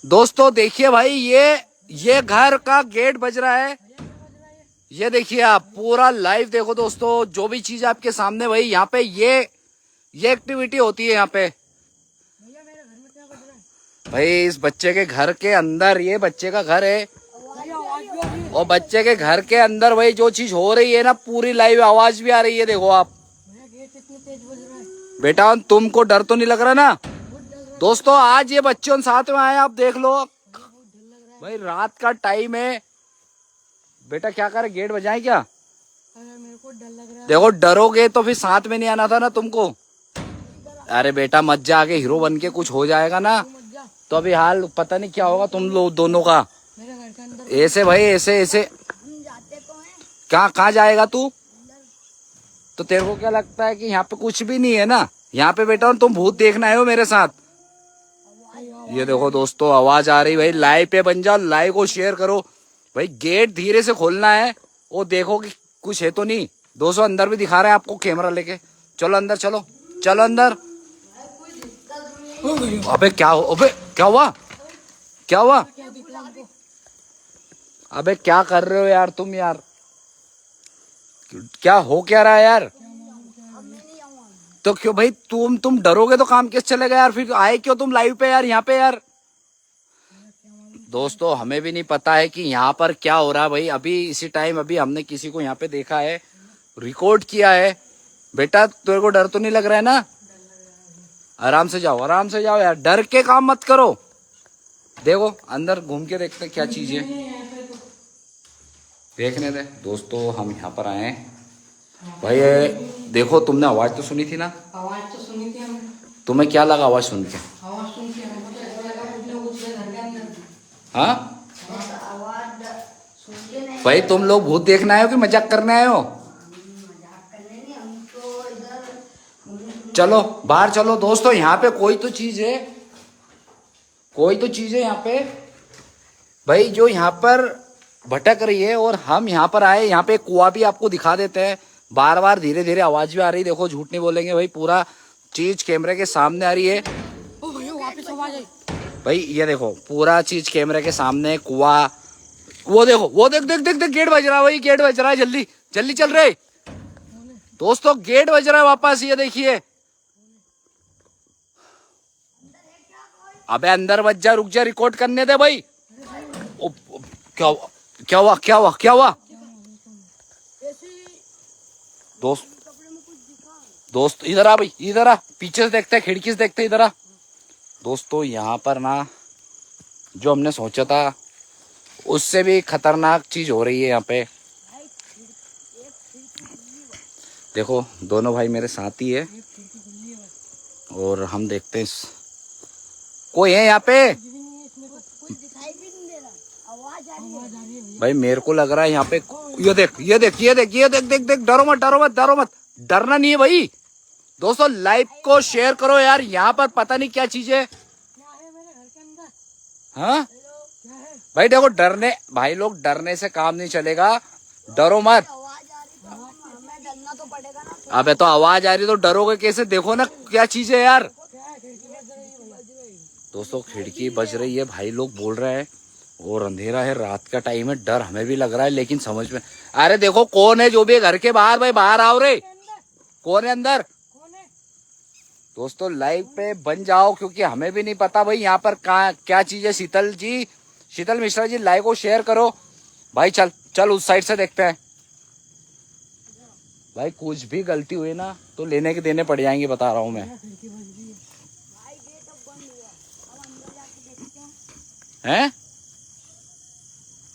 दोस्तों देखिए भाई, ये घर का गेट बज रहा है। ये देखिए, आप पूरा लाइव देखो दोस्तों। जो भी चीज आपके सामने भाई, यहाँ पे ये एक्टिविटी होती है यहाँ पे। भाई इस बच्चे के घर के अंदर, ये बच्चे का घर है, और बच्चे के घर के अंदर भाई जो चीज हो रही है ना, पूरी लाइव आवाज भी आ रही है। देखो आप बेटा, तुमको डर तो नहीं लग रहा ना? दोस्तों आज ये बच्चे उन साथ में आए, आप देख लो भाई, रात का टाइम है। बेटा क्या करे, गेट बजाएं क्या? मेरे को डर लग रहा है। देखो डरोगे तो फिर साथ में नहीं आना था ना तुमको। अरे बेटा मत जा, आगे हीरो बन के कुछ हो जाएगा ना तो अभी हाल पता नहीं क्या होगा तुम लोग दोनों का। मेरे घर के अंदर ऐसे भाई, ऐसे ऐसे कहाँ जाएगा तू? तो तेरे को क्या लगता है कि यहाँ पे कुछ भी नहीं है ना? यहाँ पे बेटा तुम भूत देखना है हो मेरे साथ। ये देखो दोस्तों, आवाज आ रही भाई। लाइव पे बन जाओ, लाइव को शेयर करो भाई। गेट धीरे से खोलना है, वो देखो कि कुछ है तो नहीं। 200 अंदर भी दिखा रहे हैं आपको कैमरा लेके। चलो अंदर, चलो चलो अंदर। अबे क्या हो, अबे क्या हुआ, क्या हुआ? अबे क्या कर रहे हो यार तुम यार? क्या हो क्या रहा है यार? तो क्यों भाई, तुम डरोगे तो काम कैसे चलेगा यार? फिर आए क्यों तुम लाइव पे यार, यहाँ पे यार? दोस्तों हमें भी नहीं पता है कि यहाँ पर क्या हो रहा है भाई। अभी इसी टाइम अभी हमने किसी को यहाँ पे देखा है, रिकॉर्ड किया है। बेटा तेरे को डर तो नहीं लग रहा है ना? आराम से जाओ, आराम से जाओ यार, डर के काम मत करो। देखो अंदर घूम के देखते क्या चीज है, देखने दे। दोस्तों हम यहाँ पर आए हैं भाई। देखो तुमने आवाज तो सुनी थी ना? आवाज तो सुनी थी हमने। तुम्हें क्या लगा आवाज सुन के? आवाज सुन के हमको तो ऐसा लगा कुछ लोग उसके घर के अंदर। हाँ आवाज सुन के नहीं। भाई, तुम लोग भूत देखने आए हो कि मजाक करने आए हो? मजाक करने नहीं, हम तो इधर। चलो बाहर चलो। दोस्तों यहाँ पे कोई तो चीज है, कोई तो चीज है यहाँ पे भाई, जो यहाँ पर भटक रही है। और हम यहाँ पर आए, यहाँ पे एक कुआं भी आपको दिखा देते हैं। बार बार धीरे धीरे आवाज भी आ रही है। देखो झूठ नहीं बोलेंगे भाई, पूरा चीज कैमरे के सामने आ रही है। ओ भैया वापस आवाज आई भाई ये देखो, पूरा चीज कैमरे के सामने, कुआं। वो देखो, वो देख देख देख देख, गेट बज रहा है भाई, गेट बज रहा है। जल्दी जल्दी चल रहे दोस्तों, गेट बज रहा है वापस। ये देखिए, अबे अंदर बज जा, रुक जा, रिकॉर्ड करने दे भाई। क्या हुआ, क्या हुआ, क्या हुआ, क्या हुआ? दोस्त दोस्त इधर आ भाई, इधर आ। पीछे से देखते हैं, खिड़की से देखते हैं, इधर आ। दोस्तों यहाँ पर ना, जो हमने सोचा था उससे भी खतरनाक चीज हो रही है यहाँ पे। देखो दोनों भाई मेरे साथ ही है, और हम देखते हैं कोई है यहाँ पे। भाई मेरे को लग रहा है यहाँ पे, ये देख ये देख ये देख ये देख देख देख। डरो मत, डरो मत, डरो मत, डरना नहीं है भाई। दोस्तों लाइव को शेयर करो यार, यहाँ पर पता नहीं क्या चीज है। हाँ भाई देखो, डरने भाई, लोग डरने से काम नहीं चलेगा, डरो मत। अबे तो आवाज आ रही तो डरोगे कैसे? देखो ना क्या चीज है यार। दोस्तों खिड़की बज रही है भाई, लोग बोल रहे हैं, और अंधेरा है, रात का टाइम है। डर हमें भी लग रहा है, लेकिन समझ में, अरे देखो कौन है जो भी है घर के बाहर? भाई बाहर आओ रे, कौन है अंदर? दोस्तों लाइव पे बन जाओ, क्योंकि हमें भी नहीं पता भाई यहाँ पर क्या चीज है। शीतल जी, शीतल मिश्रा जी, लाइव को शेयर करो भाई। चल चल उस साइड से देखते हैं भाई। कुछ भी गलती हुई ना तो लेने के देने पड़ जाएंगे, बता रहा हूँ मैं। हैं?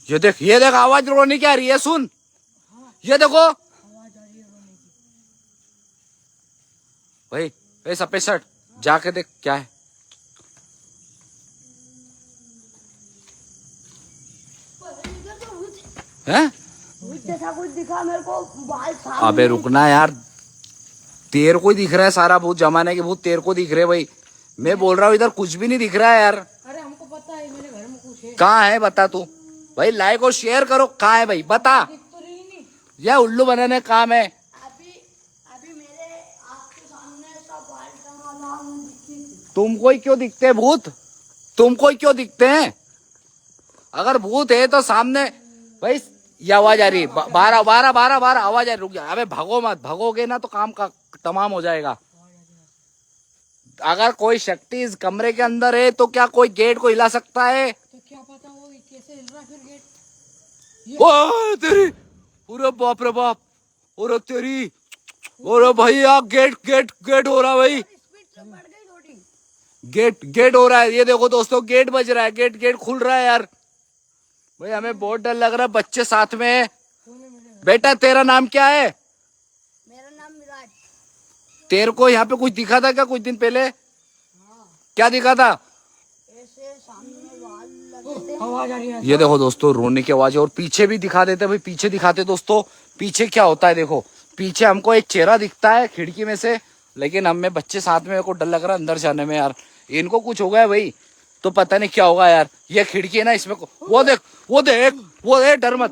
ये देख, ये देख, आवाज रोने की आ रही है, सुन। ये देखो भाई, भाई सफेद शर्ट, जाके देख क्या है। हैं? जैसा कुछ दिखा मेरे को, बाल साफ। अबे रुकना यार, तेरे को ही दिख रहा है सारा भूत, जमाने के भूत तेरे को दिख रहे भाई। मैं बोल रहा हूँ इधर कुछ भी नहीं दिख रहा है यार। अरे हमको पता है, मेरे घर में कुछ है। कहाँ है बता तू भाई, लाइक और शेयर करो। कहाँ है भाई बता, दिख तो रही नहीं। यह उल्लू बनाने का काम है। अभी मेरे आपके सामने सब बाल टंगा था, तुमको ही क्यों दिखते हैं भूत? तुमको ही क्यों दिखते हैं? अगर भूत है तो सामने भाई। ये आवाज आ रही है, 12 12 12 12 आवाज आ रही, रुक जा। अबे भगो मत, भगोगे ना तो काम का तमाम हो जाएगा। अगर कोई शक्ति इस कमरे के अंदर है तो क्या कोई गेट को हिला सकता है? तो क्या पता वो कैसे हिल रहा फिर गेट। ओ तेरी, अरे बाप रे बाप, अरे तेरी, अरे भाई यार गेट गेट गेट हो रहा है भाई, स्पीड तो बढ़ गई थोड़ी। गेट गेट हो रहा है। ये देखो दोस्तों, गेट बज रहा है, गेट गेट खुल रहा है यार। भाई हमें बहुत डर लग रहा है, बच्चे साथ में है। बेटा तेरा नाम क्या है? मेरा नाम मिराज। तेरे को यहाँ पे कुछ दिखा था क्या कुछ दिन पहले? हाँ, क्या दिखा था? ऐसे सामने वाल लगे थे। आवाज आ रही है। ये देखो दोस्तों, रोने की आवाज। और पीछे भी दिखा देते भाई, पीछे दिखाते दोस्तों। पीछे क्या होता है देखो, पीछे हमको एक चेहरा दिखता है खिड़की में से, लेकिन हमें बच्चे साथ में, मेरे को डर लग रहा है अंदर जाने में यार। इनको कुछ हो गया भाई तो पता नहीं क्या होगा यार। ये खिड़की है ना, इसमें वो देख, वो देख, वो देख, डर मत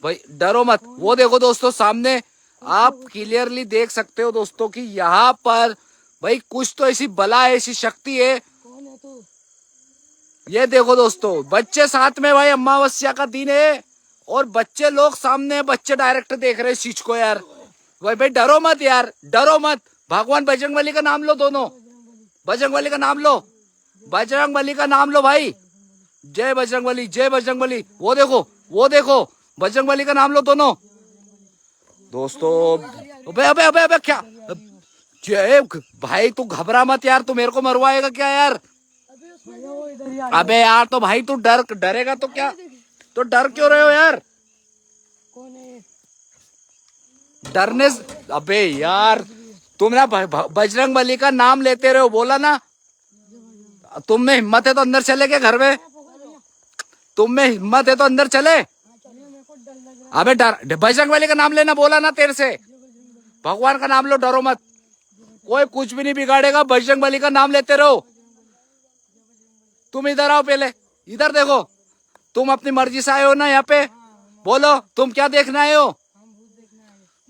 भाई, डरो मत। वो देखो दोस्तों सामने, आप क्लियरली देख सकते हो दोस्तों कि यहाँ पर भाई कुछ तो ऐसी बला है, ऐसी शक्ति है। कौन है तू? ये देखो दोस्तों, बच्चे साथ में भाई, अमावस्या का दिन है और बच्चे लोग सामने हैं, बच्चे डायरेक्ट देख रहे हैं इस चीज को यार। भाई भाई डरो मत यार, डरो मत। भगवान बजरंगबली का नाम लो दोनों, बजरंगबली का नाम लो, बजरंगबली का नाम लो भाई। जय बजरंगबली, जय बजरंगबली। वो देखो, वो देखो, बजरंगबली का नाम लो दोनों दोस्तों। अबे अबे अबे अबे क्या, जय भाई तू घबरा मत यार, तू मेरे को मरवाएगा क्या यार? वो इधर ही आ अबे यार तो भाई तू डरेगा तो क्या, तो डर क्यों रहे हो यार? कौन है? डरने अबे यार तुम ना बजरंगबली का नाम लेते रहो, बोला ना। तुम में हिम्मत है तो अंदर चले के घर में, तुम में हिम्मत है तो अंदर चले। अबे डर, बजरंगबली का नाम लेना बोला ना तेरे से। भगवान का नाम लो, डरो मत, कोई कुछ भी नहीं बिगाड़ेगा। बजरंगबली का नाम लेते रहो। तुम इधर आओ, पहले इधर देखो। तुम अपनी मर्जी से आए हो ना यहाँ पे, बोलो तुम क्या देखना आए हो?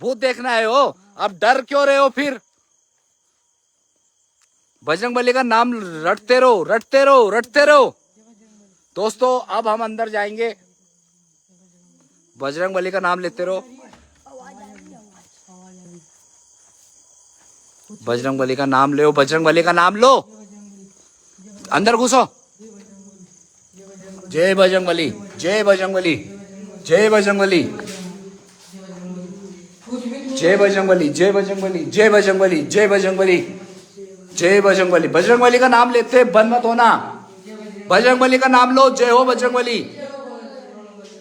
भूत देखना आए हो। अब डर क्यों रहे हो फिर? बजरंगबली का नाम रटते रहो, रटते रहो, रटते रहो दोस्तों। अब हम अंदर जाएंगे, बजरंगबली का नाम लेते रहो। बजरंगबली का नाम लो, बजरंगबली का नाम लो। अंदर घुसो। जय बजरंगबली, जय बजरंगबली, जय बजरंगबली, जय बजरंगबली, जय बजरंगबली, जय बजरंगबली, जय बजरंगबली, जय बजरंगबली। बजरंगबली का नाम लेते बंद मत होना, बजरंगबली का नाम लो। जय हो बजरंगबली,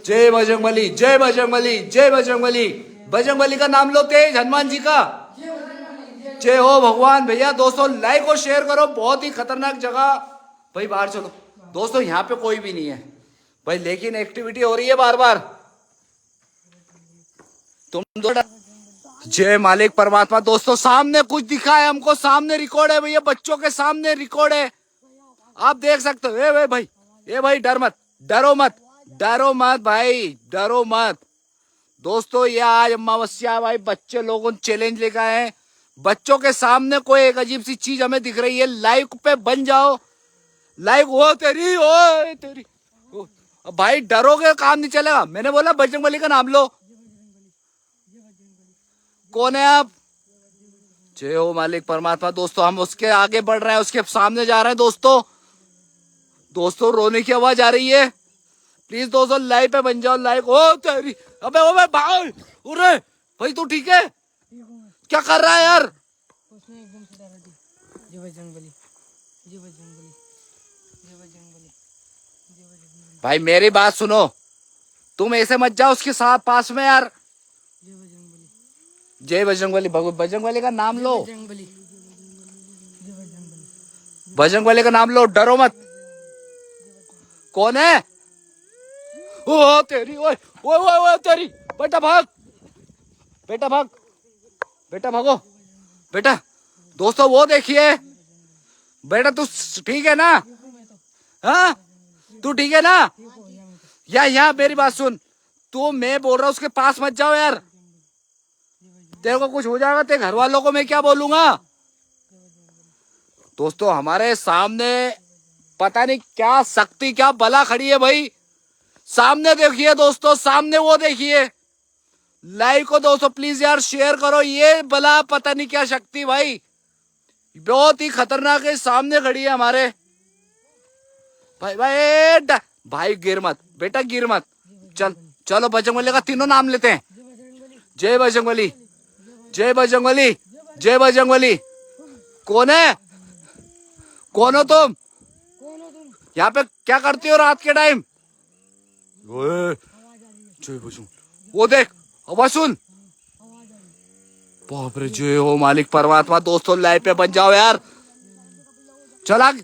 जय बजरंगबली, जय बजरंगबली, जय बजरंगबली। बजरंगबली का नाम लो तेज, हनुमान जी का जय हो भगवान। भैया दोस्तों लाइक और शेयर करो, बहुत ही खतरनाक जगह भाई। बाहर चलो दोस्तों, यहाँ पे कोई भी नहीं है भाई, लेकिन एक्टिविटी हो रही है बार बार। तुम दो जय मालिक परमात्मा। दोस्तों सामने कुछ दिखा है हमको, सामने रिकॉर्ड है भैया, बच्चों के सामने रिकॉर्ड है, आप देख सकते हो। ए भाई, ए भाई डर मत, डरो मत, डरो मत भाई, डरो मत दोस्तों। ये आज अमावस्या भाई, बच्चे लोगों ने चैलेंज लेकर आए हैं। बच्चों के सामने कोई एक अजीब सी चीज हमें दिख रही है। लाइव पे बन जाओ, लाइव हो तेरी, ओ तेरी ओ, भाई डरोगे काम नहीं चलेगा। मैंने बोला बजरंगबली का नाम लो। कौन है आप? जय हो मालिक परमात्मा। दोस्तों हम उसके आगे बढ़ रहे हैं, उसके सामने जा रहे हैं दोस्तों। दोस्तों रोने की आवाज आ रही है, प्लीज दोस्तों लाइव पे बन जाओ, लाइव। ओ तेरी, अबे ओ भाई, अरे भाई तू ठीक है? क्या कर रहा है यार? उसने एकदम से डरा दी। जय बजरंगबली, जय बजरंगबली, जय बजरंगबली, जय बजरंगबली, भाई मेरी बात सुनो, तुम ऐसे मत जाओ उसके साथ पास में यार। जय बजरंगबली, जय बजरंगबली, बजरंगबली का नाम लो, बजरंगबली, जय बजरंगबली, बजरंगबली का नाम लो, डरो मत। कौन है? ओ तेरी, ओए ओए ओए ओए तेरी, बेटा भाग, बेटा भाग, बेटा भागो बेटा। दोस्तों वो देखिए, बेटा तू ठीक है ना? हाँ तू ठीक है ना? यहाँ मेरी बात सुन, तू मैं बोल रहा हूँ उसके पास मत जाओ यार, तेरे को कुछ हो जाएगा, तेरे घर वालों को मैं क्या बोलूंगा। दोस्तों हमारे सामने पता नहीं क्या शक्ति क्या बला खड़ी है भाई। सामने देखिए दोस्तों, सामने वो देखिए। लाइव को दोस्तों प्लीज यार शेयर करो। ये बला पता नहीं क्या शक्ति भाई, बहुत ही खतरनाक है। सामने खड़ी है हमारे भाई। भाई गिर मत बेटा, गिर मत। चल चलो बजरंगबली का तीनों नाम लेते हैं। जय बजरंगबली, जय बजरंगबली, जय बजरंगबली। कौन है, कौन हो तुम? यहाँ पे क्या करती हो रात के टाइम? जय बजरंग, वो देख आवाज सुन। बाप रे, जय हो मालिक परमात्मा। दोस्तों लाइव पे बन जाओ यार। चल आगे।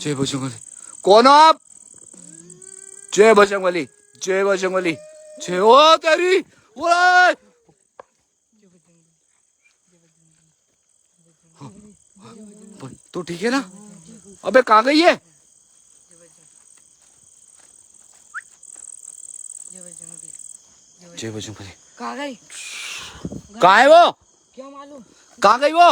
जय बजरंगबली। कौन हो आप? जय बजरंगबली, जय बजरंगबली, जय हो तेरी। ओए तो ठीक है ना? अबे कहाँ गई है? जय बजरंगबली। कहाँ गई? कहाँ है वो? क्या मालूम? कहाँ गई वो?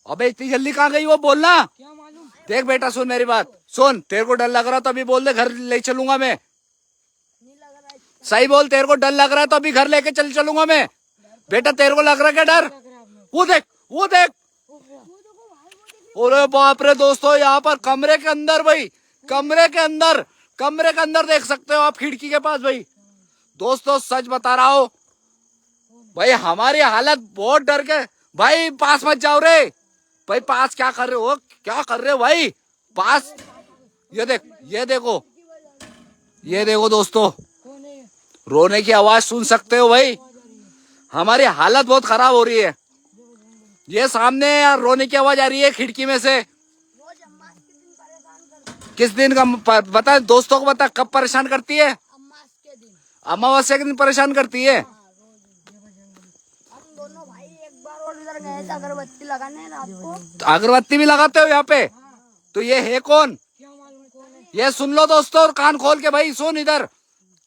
अबे इतनी जल्दी कहाँ गई वो, बोलना। क्या मालूम? देख बेटा सुन मेरी बात, सुन। तेरे को डर लग रहा तो अभी बोल दे, घर ले चलूंगा मैं। सही बोल, तेरे को डर लग रहा है तो अभी घर लेके चलूंगा मैं। बेटा तेरे को लग रहा है क्या डर? वो देख, वो देख। अरे बाप रे दोस्तों, यहाँ पर कमरे के अंदर भाई, कमरे के अंदर, कमरे के अंदर देख सकते हो आप, खिड़की के पास भाई। दोस्तों सच बता रहा हूँ भाई, हमारी हालत बहुत डर के। भाई पास मत जाओ रे भाई। पास क्या कर रहे हो, क्या कर रहे हो भाई पास? ये देख, ये देखो, ये देखो दोस्तों, रोने की आवाज सुन सकते हो भाई। हमारी हालत बहुत खराब हो रही है। ये सामने यार रोने की आवाज आ रही है खिड़की में से। किस दिन का बता दोस्तों को, बता कब परेशान करती है? अमावस्या के दिन परेशान करती है। हम दोनों भाई एक बार और इधर गए थे अगरबत्ती लगाने रात को। तो अगरबत्ती भी लगाते हो यहाँ पे? तो ये है कौन? ये सुन लो दोस्तों, और कान खोल के भाई सुन। इधर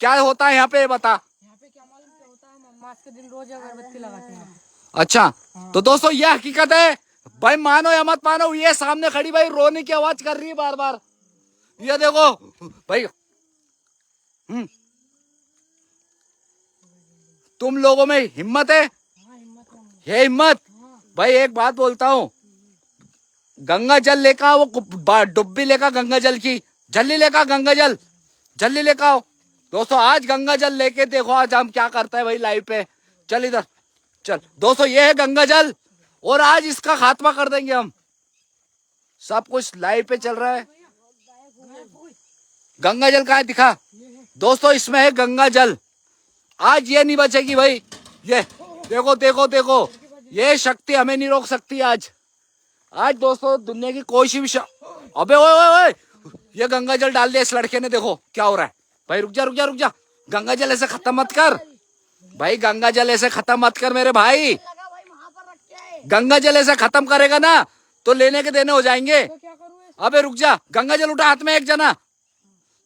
क्या होता है यहाँ पे बता। यहाँ पे क्या मालूम क्या होता है? हम अमावस के दिन रोज अगरबत्ती लगाते हैं। अच्छा तो दोस्तों ये हकीकत है भाई, मानो या मत मानो। ये सामने खड़ी भाई रोने की आवाज कर रही है बार बार। ये देखो भाई। तुम लोगों में हिम्मत है? ये हिम्मत भाई। एक बात बोलता हूँ, गंगा जल लेकर आओ, वो डुब्बी लेकर गंगा जल की जल्दी लेकर, गंगा जल जल्दी लेकर आओ। दोस्तों आज गंगा जल लेके देखो आज हम क्या करता है भाई लाइव पे। चल इधर चल। दोस्तों ये है गंगा जल, और आज इसका खात्मा कर देंगे हम। सब कुछ लाइव पे चल रहा है। गंगा जल कहाँ है दिखा। दोस्तों इसमें है गंगा जल। आज ये नहीं बचेगी भाई। ये देखो देखो देखो, ये शक्ति हमें नहीं रोक सकती आज। आज दोस्तों दुनिया की कोई सी भी अबे ओए ओए ओए, ये गंगा जल डाल दिया इस लड़के ने। देखो क्या हो रहा है भाई। रुक जा रुक जा रुक जा। गंगा जल ऐसे खत्म मत कर भाई, गंगा जल ऐसे खत्म मत कर मेरे भाई। लगा भाई वहां पर रख के आए। गंगा जल ऐसे खत्म करेगा ना तो लेने के देने हो जाएंगे। तो क्या करूँ? अबे रुक जा, गंगा जल उठा हाथ में एक जना।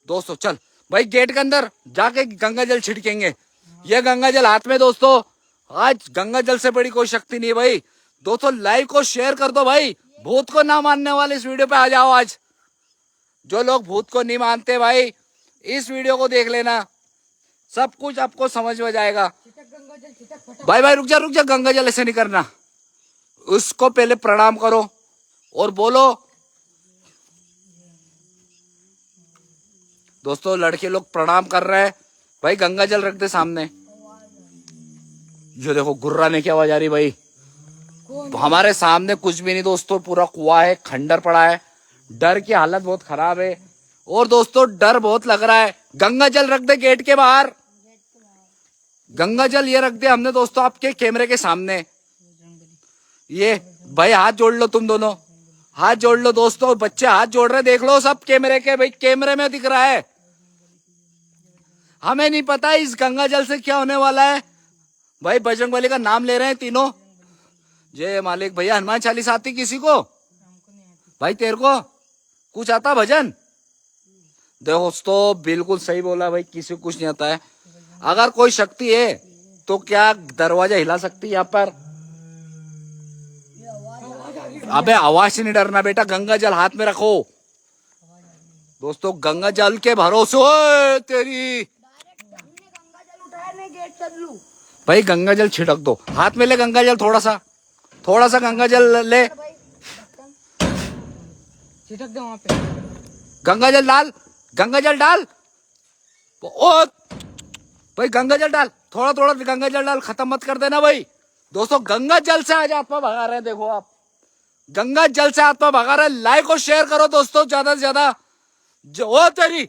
दोस्तों चल भाई, गेट के अंदर जाके गंगा जल छिड़केंगे। ये गंगा जल हाथ में। दोस्तों आज गंगा जल से बड़ी कोई शक्ति नहीं भाई। दोस्तों लाइव को शेयर कर दो भाई। भूत को ना मानने वाले इस वीडियो पे आ जाओ आज। जो लोग भूत को नहीं मानते भाई, इस वीडियो को देख लेना, सब कुछ आपको समझ में जाएगा। गंगा जल छिटक फटा। भाई भाई रुक जा, गंगा जल ऐसे नहीं करना। उसको पहले प्रणाम करो और बोलो। दोस्तों लड़के लोग प्रणाम कर रहे हैं भाई। गंगा जल रख दे सामने। जो देखो गुर्राने की आवाज आ रही भाई। हमारे सामने कुछ भी नहीं दोस्तों, पूरा कुआं है, खंडर पड़ा है। डर की हालत बहुत खराब है, और दोस्तों डर बहुत लग रहा है। गंगा जल रख दे गेट के बाहर। गंगा जल ये रख दे हमने दोस्तों आपके कैमरे के सामने। ये भाई हाथ जोड़ लो, तुम दोनों हाथ जोड़ लो दोस्तों। बच्चे हाथ जोड़ रहे देख लो सब कैमरे के भाई, कैमरे में दिख रहा है। हमें नहीं पता इस गंगा जल से क्या होने वाला है भाई। बजरंगबली का नाम ले रहे हैं तीनों। जय मालिक। भैया हनुमान चालीसा आती किसी को? भाई तेरे को कुछ आता भजन? दोस्तों बिल्कुल सही बोला भाई, किसी को कुछ नहीं आता है। अगर कोई शक्ति है तो क्या दरवाजा हिला सकती है यहाँ पर? अबे आवाज से नहीं डरना बेटा, गंगा जल हाथ में रखो दोस्तों, गंगा जल के भरोसे। ओए तेरी डायरेक्ट हमने गंगा जल उठाया नहीं, गेट चल लू भाई गंगा जल छिड़क दो, हाथ में ले गंगा जल, थोड़ा सा गंगा जल ले, भाई ढक्कन। छिटक दे वहाँ पे। गंगा जल डाल, गंगा जल डाल। ओ भाई गंगा जल डाल, थोड़ा थोड़ा गंगा जल डाल, खत्म मत कर देना भाई। दोस्तों गंगा जल से आज आत्मा भगा रहे हैं, देखो आप, गंगा जल से आत्मा भगा रहे हैं। लाइक और शेयर करो दोस्तों ज्यादा से ज्यादा। ओ तेरी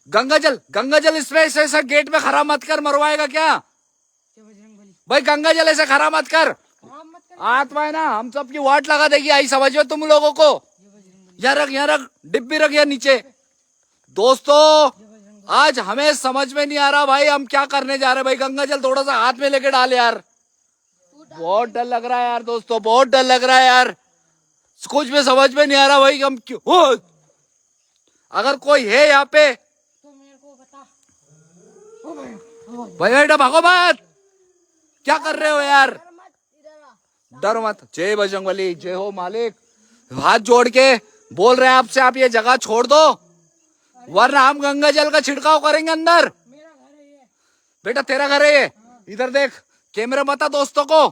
गंगा जल इसमें ऐसा गेट में खराब मत कर, मरवाएगा क्या जय बजरंग बली। भाई, गंगा जल ऐसे खराब मत कर, खराब मत कर। आत्मा है ना हम सबकी वाट लगा देगी, आई समझ में तुम लोगों को। यहाँ रख डिब्बी रख या नीचे। दोस्तों आज हमें समझ में नहीं आ रहा भाई हम क्या करने जा रहे हैं भाई, गंगा जल थोड़ा सा हाथ में लेके डाल यार, बहुत डर लग रहा है यार दोस्तों, बहुत डर लग रहा है यार, कुछ भी समझ में नहीं आ रहा भाई हम क्यों। ओ, अगर कोई है यहाँ पे तो मेरे को बता। ओ भाई भाई, बेटा भागो मत, क्या कर रहे हो यार, मत इधर आ। डर मत। जय बजरंगबली, जय हो मालिक, हाथ जोड़ के बोल रहे हैं आपसे, आप ये जगह छोड़ दो वरना हम गंगा जल का छिड़काव करेंगे अंदर। मेरा घर है ये। बेटा तेरा घर है ये, इधर देख, कैमरा बता दोस्तों को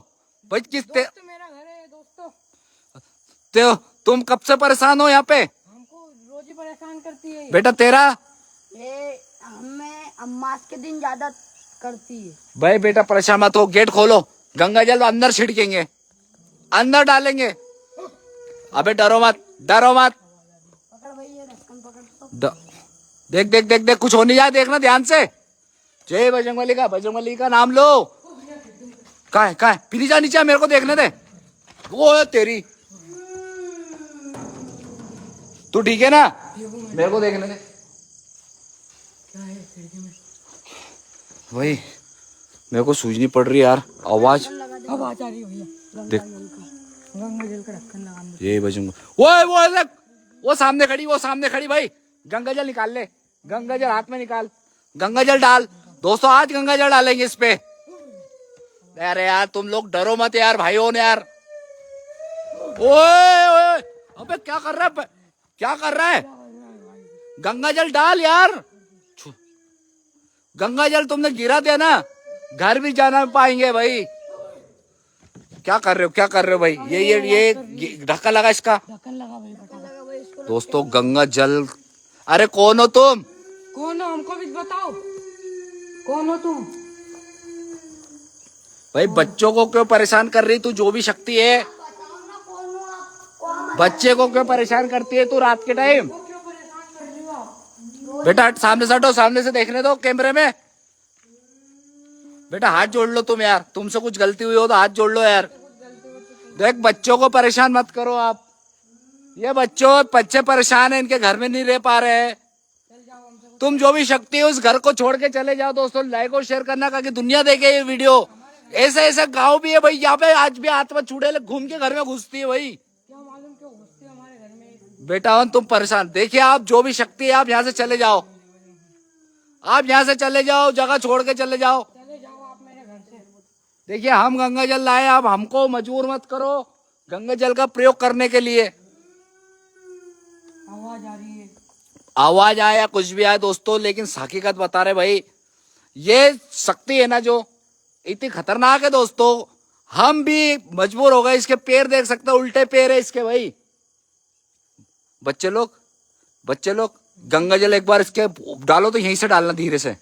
भाई, दोस्त मेरा घर है दोस्तों। तुम कब से परेशान हो यहाँ पे, हमको रोज ही परेशान करती है ये। बेटा तेरा ये हमें अम्मास के दिन ज्यादा करती है। भाई, बेटा परेशान मत हो, गेट खोलो, गंगा जल अंदर छिड़केंगे, अंदर डालेंगे। अबे डरो मत, डरो मत, पकड़ भाई ये ढक्कन पकड़ तो। देख देख देख देख, कुछ हो नहीं जाए, देखना ध्यान से। जय बजरंगबली का नाम लो। कहाँ है पीली जा नीचे, मेरे को देखने दे। वो तेरी, तू ठीक है ना, मेरे को देखने दे। क्या है खिड़की में? भाई मेरे को सूझ नहीं पड़ रही यार, आवाज आवाज आ रही है भैया। देख। गंगा जल का ढक्कन लगा दो। जय बजरंग, वो देख, वो सामने खड़ी भाई, गंगा जल निकाल ले, गंगा जल हाथ में निकाल, गंगा जल डाल। दोस्तों आज गंगा जल डालेंगे इस पे। अरे यार तुम लोग डरो मत यार, भाइयों ने यार। ओए अबे क्या कर रहा है, गंगा जल डाल यार, गंगा जल तुमने गिरा दिया ना, घर भी जाना पाएंगे भाई। क्या कर रहे हो भाई, ये ढक्कन लगा इसका। ढक्कन लगा भाई, फटाफट। दोस्तों गंगा जल, अरे कौन हो तुम, कौन हो हमको भी बताओ, कौन हो तुम? भाई बच्चों को क्यों परेशान कर रही तू, जो भी शक्ति है, बच्चे को क्यों परेशान करती है तू रात के टाइम। क्यों परेशान कर रही हो आप? बेटा हट, सामने से हटो, सामने से देखने दो कैमरे में। बेटा हाथ जोड़ लो तुम यार, तुमसे कुछ गलती हुई हो तो हाथ जोड़ लो यार। देख बच्चों को परेशान मत करो आप, ये बच्चे परेशान है, इनके घर में नहीं रह पा रहे हैं। तुम जो भी शक्ति है उस घर को छोड़ के चले जाओ। दोस्तों लाइक और शेयर करना ताकि दुनिया देखे ये वीडियो। ऐसे गांव भी है भाई, यहाँ पे आज भी आत्मा चुड़ैल घूम के घर में घुसती है भाई। क्या मालूम क्यों घुसती है हमारे घर में। बेटा तुम परेशान, देखिए आप जो भी शक्ति है आप यहाँ से चले जाओ, आप यहाँ से चले जाओ, जगह छोड़ के चले जाओ। चले जाओ आप मेरे घर से। देखिए हम गंगा जल लाए, आप हमको मजबूर मत करो गंगा जल का प्रयोग करने के लिए। आवाज आ रही है। आवाज आए या कुछ भी आए दोस्तों, लेकिन हकीकत बता रहे भाई, ये शक्ति है ना जो इतनी खतरनाक है दोस्तों, हम भी मजबूर हो गए। इसके पैर देख सकते हो, उल्टे पैर है इसके भाई। बच्चे लोग गंगा जल एक बार इसके डालो तो यहीं से डालना धीरे से,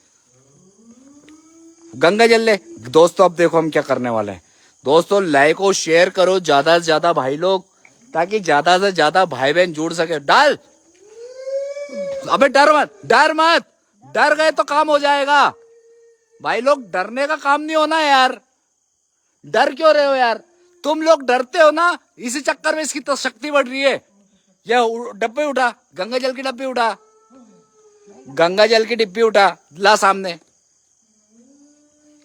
गंगा जल ले। दोस्तों अब देखो हम क्या करने वाले हैं। दोस्तों लाइक और शेयर करो ज्यादा से ज्यादा भाई लोग, ताकि ज्यादा से ज्यादा भाई बहन जुड़ सके। डाल, अबे डर मत, डर गए तो काम हो जाएगा भाई लोग, डरने का काम नहीं होना यार। डर क्यों रहे हो यार, तुम लोग डरते हो ना, इसी चक्कर में इसकी तो शक्ति बढ़ रही है। ये डब्बे उठा, गंगा जल की डब्बी उठा, गंगा जल की डिब्बी उठा, ला सामने,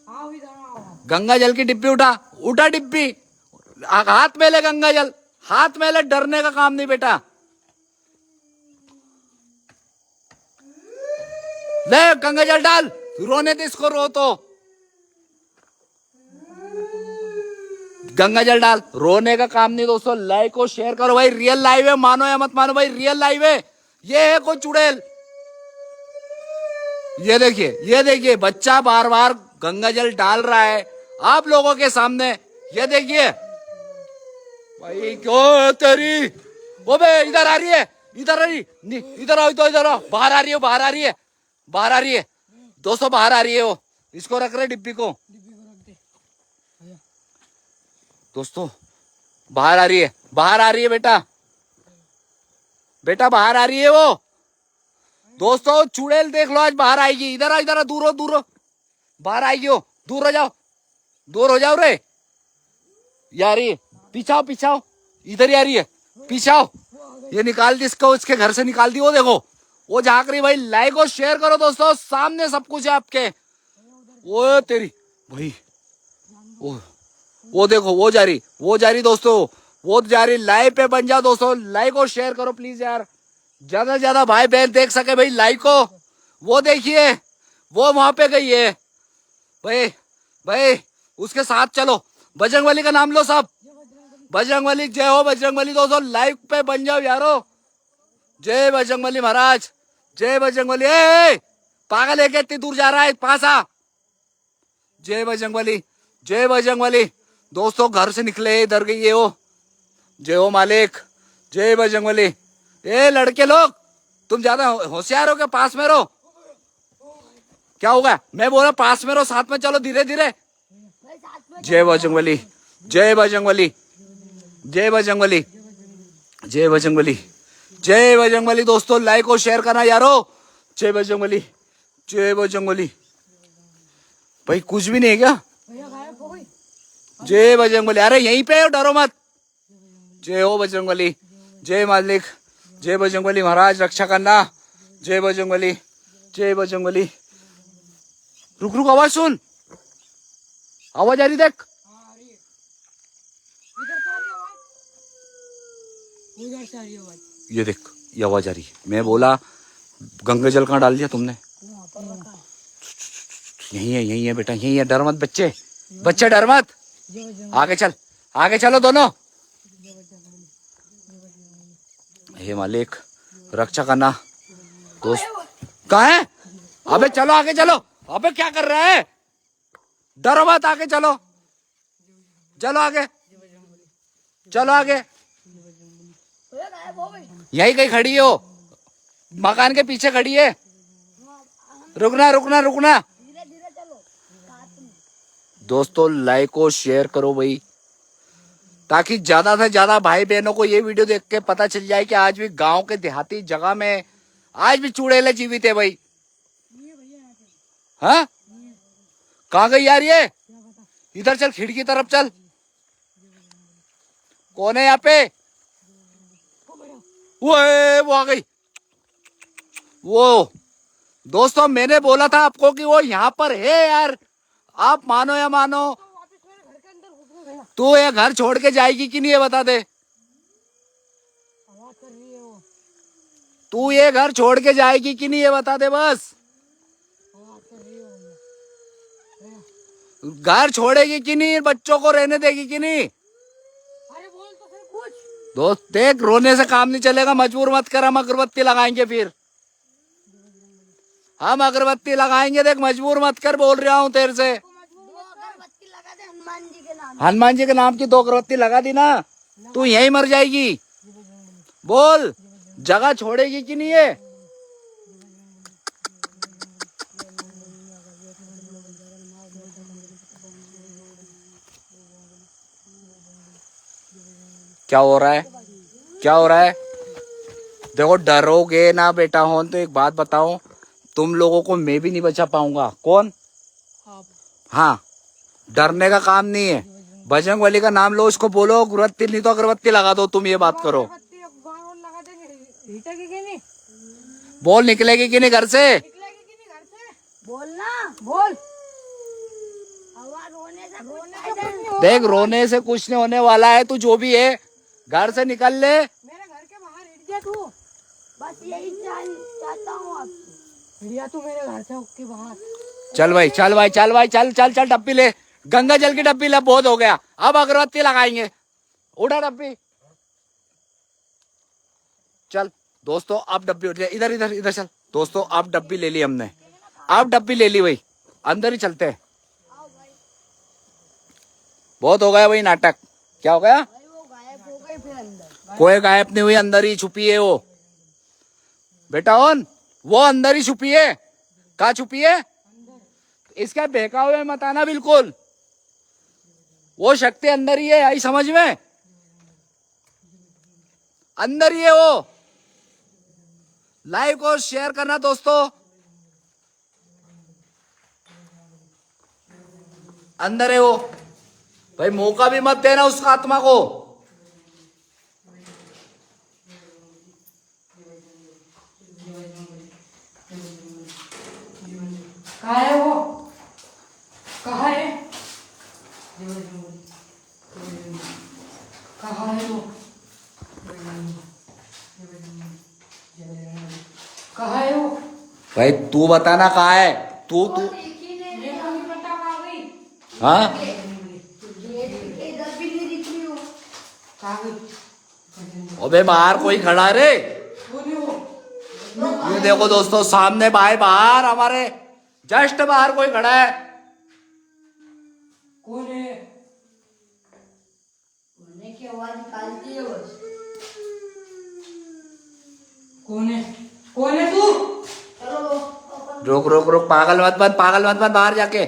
आओ इधर आओ। गंगा जल की डिब्बी उठा डिब्बी, हाथ में ले गंगा जल, हाथ में ले, डरने का काम नहीं बेटा। ले गंगा जल डाल, रोने दे इसको, रो तो गंगा जल डाल। रोने का काम नहीं दोस्तों, लाइक और शेयर करो भाई। रियल लाइव है, मानो या मत मानो भाई, रियल लाइव है। ये है कोई चुड़ैल। ये देखिए बच्चा बार बार गंगा जल डाल रहा है आप लोगों के सामने। ये देखिए भाई, क्यों तेरी वो बे इधर आ रही है, इधर आ रही, इधर आओ, तो इधर आओ। बाहर आ रही है, बाहर आ रही है, बाहर आ रही है दोस्तों, बाहर आ रही है वो। इसको रख रहे डिब्बी को दोस्तों, बाहर आ रही है, बाहर आ रही है बेटा, बेटा बाहर आ रही है वो दोस्तों। चुड़ैल देख लो आज बाहर आएगी। इधर आ, इधर आ, दूर हो, दूर हो, बाहर आएगी वो। दूर हो जाओ, दूर हो जाओ रे यार। ये पीछाओ, पीछाओ, इधर ही आ रही है, पीछाओ। ये निकाल दी इसको, उसके घर से निकाल दी। वो देखो वो झांक रही भाई। लाइक और शेयर करो दोस्तों, सामने सब कुछ है आपके। वो तेरी भाई, वो देखो वो जा रही, वो जा रही दोस्तों, वो जा रही। लाइव पे बन जाओ दोस्तों, लाइक और शेयर करो प्लीज यार, ज्यादा से ज्यादा भाई बहन देख सके भाई लाइक को। वो देखिए वो वहां पे गई है भाई, भाई उसके साथ चलो। बजरंगबली का नाम लो सब, बजरंगबली जय हो, बजरंगबली दोस्तों लाइव पे बन जाओ यारो। जय बजरंगबली महाराज, जय बजरंगबली। पागल है क्या, इतनी दूर जा रहा है, पास आ। जय बजरंगबली, जय बजरंगबली दोस्तों। घर से निकले, इधर गई है वो। जय हो मालिक, जय बजरंगबली। ए लड़के लोग, तुम ज्यादा होशियार हो क्या, पास में रहो। क्या होगा, मैं बोल रहा पास में रहो, साथ में चलो, धीरे धीरे। जय बजरंगबली, जय बजरंगबली, जय बजरंगबली, जय बजरंगबली, जय बजरंगबली दोस्तों। लाइक और शेयर करना यारो। जय बजरंगबली, जय बजरंगबली। भाई कुछ भी नहीं है क्या, जय बजरंगबली। अरे यहीं पे हो, डरो मत। जय हो बजरंगबली, जय मालिक, जय बजरंगबली महाराज रक्षा करना। जय बजरंगबली, जय बजरंगबली। रुक रुक, आवाज सुन, आवाज आ रही देख। उधर से आ रही है आवाज। ये देख, ये आवाज आ रही है। मैं बोला गंगा जल कहाँ डाल दिया तुमने। यही है, यही है बेटा, यही है। डर मत बच्चे, बच्चे डर मत। आगे चल, आगे चलो दोनों। हे मालिक रक्षा करना दोस्त। कहाँ है, अबे चलो आगे चलो। अबे क्या कर रहा है, डरो मत, आगे चलो, चलो आगे, चलो आगे। यही कहीं खड़ी है वो, मकान के पीछे खड़ी है। रुकना रुकना रुकना दोस्तों, लाइक और शेयर करो भाई, ताकि ज्यादा से ज्यादा भाई बहनों को ये वीडियो देख के पता चल जाए कि आज भी गांव के देहाती जगह में आज भी चुड़ैलें जीवित है भाई। हाँ कहाँ गई यार ये, इधर चल, खिड़की तरफ चल। कौन है यहाँ पे, वो आ गई। वो दोस्तों मैंने बोला था आपको कि वो यहाँ पर है यार, आप मानो या मानो। तू ये घर छोड़ के जाएगी कि नहीं ये बता दे। तू ये घर छोड़ के जाएगी कि नहीं ये बता दे बस। घर छोड़ेगी कि नहीं, बच्चों को रहने देगी कि नहीं। अरे बोल तो फिर कुछ। दोस्त देख, रोने से काम नहीं चलेगा, मजबूर मत कर। हम अगरबत्ती लगाएंगे फिर, हम अगरबत्ती लगाएंगे, देख मजबूर मत कर, बोल रहा हूँ तेरे से। अगरबत्ती लगा दे हनुमान जी के नाम। हनुमान जी के नाम की 2 अगरबत्ती लगा दी ना, तू यहीं मर जाएगी। बोल, जगह छोड़ेगी कि नहीं है। क्या हो रहा है, क्या हो रहा है। देखो डरोगे ना बेटा हो तो एक बात बताओ, तुम लोगों को मैं भी नहीं बचा पाऊंगा। कौन, हाँ डरने का काम नहीं है। बजरंगबली का नाम लो, उसको बोलो अगरबत्ती, नहीं तो अगरबत्ती लगा दो। तुम ये बात करो, बोल निकलेगी कि नहीं घर से। बोलना, बोल। आवाज रोने से देख रोने से कुछ नहीं होने वाला है, तू जो भी है घर से निकल ले। मेरे घर के बाहर हिट गया तू, बस यही चाहता हूँ आपसे। हिट गया तू मेरे घर से के बाहर। चल भाई, चल भाई, चल भाई, चल चल चल, डब्बी ले, गंगा जल की डब्बी लब बहुत हो गया, अब अगरबत्ती लगाएंगे। उठा डब्बी, चल दोस्तों अब डब्बी उठ जाए। इधर इधर इधर चल दोस्तों, अब डब्बी ले ली हमने, अब डब्बी ले ली भाई, अंदर ही चलते हैं। बहुत हो गया भाई नाटक। क्या हो गया? भाई वो गायब हो गए फिर अंदर। कोई गायब नहीं हुई, अंदर ही छुपी है वो। बेटा ओन, वो अंदर ही छुपी है। कहाँ छुपी है? इसका बहकावे मत आना बिल्कुल, वो शक्ति अंदर ही है, आई समझ में, अंदर ही है वो। लाइव को शेयर करना दोस्तों, अंदर है वो भाई, मौका भी मत देना उस आत्मा को। कहाँ है वो? कहाँ है? कहाँ है वो? कहाँ है वो? भाई तू बताना कहाँ है? तू मेरे को नहीं पता कहाँ गई। हाँ इधर भी नहीं दिख रही हो। कहाँ गई? अबे बाहर कोई खड़ा रे। वो नहीं वो। ये देखो दोस्तों सामने भाई, बाहर हमारे जस्ट बाहर कोई खड़ा है। कौन है? बोलने की आवाज निकालती है बस। कौन है? कौन है तू? चलो अपन रुक रुक रुक, पागल मत बन, पागल मत बन, बाहर जाके।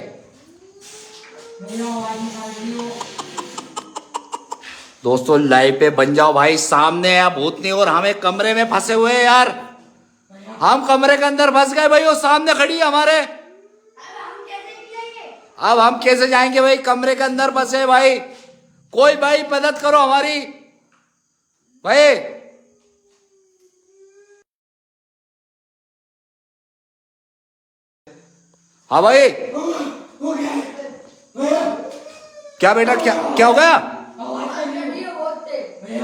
मेरी आवाज निकाल रही हो। दोस्तों लाइव पे बन जाओ भाई, सामने है भूतनी और हम एक कमरे में फंसे हुए हैं यार। हम कमरे के अंदर फंस गए भाई, वो सामने खड़ी है हमारे। हम कैसे निकलेंगे? अब हम कैसे जाएंगे भाई, कमरे के अंदर फंसे भाई। कोई भाई मदद करो हमारी भाई। हाँ भाई, क्या बेटा, क्या क्या हो गया?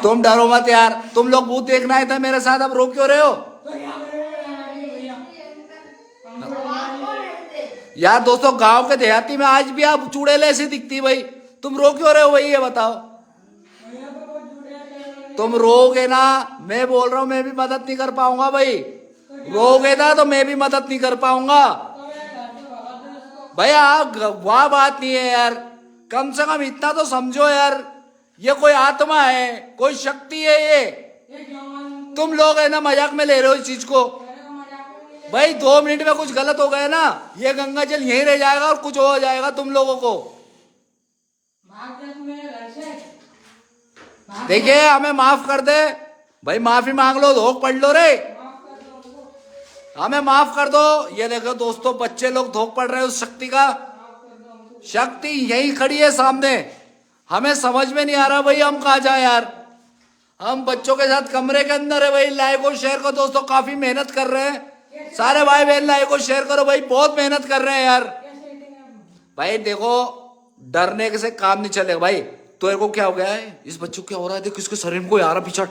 तुम डरो मत यार, तुम लोग भूत देखना आए थे मेरे साथ, अब रो क्यों रहे हो यार? दोस्तों गांव के देहाती में आज भी आप चुड़ैल ऐसी दिखती भाई, तुम रो क्यों रहे हो भाई, ये बताओ। तुम रोगे ना, मैं बोल रहा हूं, मैं भी मदद नहीं कर पाऊंगा भाई। रोगे ना तो मैं भी मदद नहीं कर पाऊंगा भैया। वह बात नहीं है यार, कम से कम इतना तो समझो यार, ये कोई आत्मा है, कोई शक्ति है ये। तुम लोग है ना मजाक में ले रहे हो इस चीज को भाई। 2 मिनट में कुछ गलत हो गया ना, ये गंगा जल यहीं रह जाएगा और कुछ हो जाएगा तुम लोगों को। देखिए हमें माफ कर दे भाई, माफी मांग लो, धोख पढ़ लो रे, हमें माफ कर दो। ये देखो दोस्तों, बच्चे लोग धोख पड़ रहे हैं उस शक्ति का। शक्ति यही खड़ी है सामने, हमें समझ में नहीं आ रहा भाई हम कहा जाए यार। हम बच्चों के साथ कमरे के अंदर है भाई। लाइक को शेयर करो दोस्तों, काफी मेहनत कर रहे हैं सारे भाई बहन, लाइक को शेयर करो भाई, बहुत मेहनत कर रहे हैं यार। भाई देखो डरने से काम नहीं चलेगा भाई। तो को क्या हो गया है, इस बच्चे को क्या हो रहा है, देख इसके शरीर में कोई आ रहा, पिछाट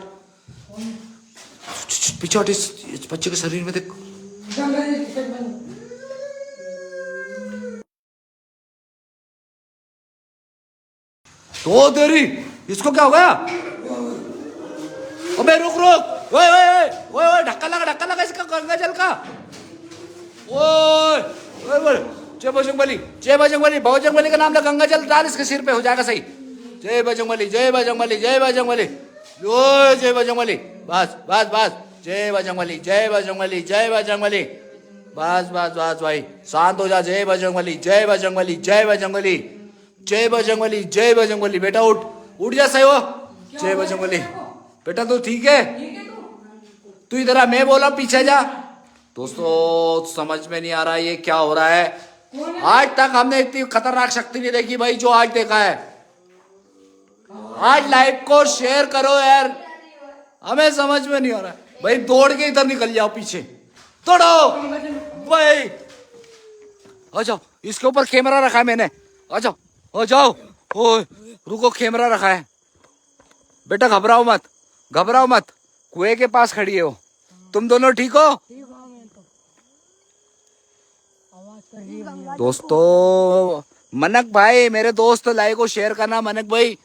पिछाट, इस बच्चे के शरीर में देख। तो तेरी, इसको क्या हो गया? अबे रुक रुक, ओए ओए ओए ओए ओए, ढक्कन लगा इसका गंगा जल का। ओए ओए ओए, जय बजरंगबली, जय बजरंगबली, बजरंगबली का नाम ले, गंगा जल डाल इसके सिर पे, हो जाएगा सही। जय बजरंगबली, जय बजरंगबली, जय बजरंगबली, ओए जय बजरंगबली, बस बस बस, जय बजरंगबली, जय बजरंगबली, जय बजरंगबली, बस बस बस भाई, शांत हो जा। जय बजरंगबली, जय बजरंगबली, जय बजरंगबली, जय बजरंगबली, जय बजरंगबली। बेटा उठ, उठ जा सही हो। जय बजरंगबली, बेटा तू ठीक है? तू इधर आ, मैं बोला पीछे जा। दोस्तों समझ में नहीं आ रहा ये क्या हो रहा है। आज तक हमने इतनी खतरनाक शक्ति नहीं देखी भाई जो आज देखा है। आज लाइव को शेयर करो यार, हमें समझ में नहीं आ रहा है भाई। दौड़ के इधर निकल जाओ, पीछे दौड़ो भाई। आ जाओ, इसके ऊपर कैमरा रखा है मैंने, आ जाओ आ जाओ। ओए रुको, कैमरा रखा है बेटा, घबराओ मत, घबराओ मत। कुएं के पास खड़ी है वो। तुम दोनों ठीक हो? ठीक हूँ मैं तो। आवाज कर रही है। दोस्तों मनक भाई मेरे दोस्त लाइक को शेयर करना। मनक भाई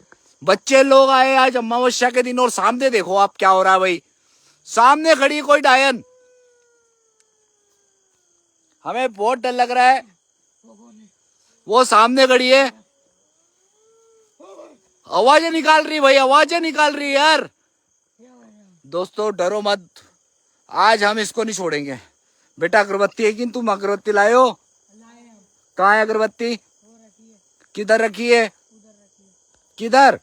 बच्चे लोग आए आज अमावस्या के दिन और सामने देखो आप क्या हो रहा है भाई। सामने खड़ी है कोई डायन, हमें बहुत डर लग रहा है। वो सामने खड़ी है, आवाजें निकाल रही भाई, आवाजें निकाल रही यार। दोस्तों डरो मत, आज हम इसको नहीं छोड़ेंगे। बेटा अगरबत्ती है कि तुम अगरबत्ती लाए हो? कहाँ है अगरबत्ती? किधर रखी है? किधर?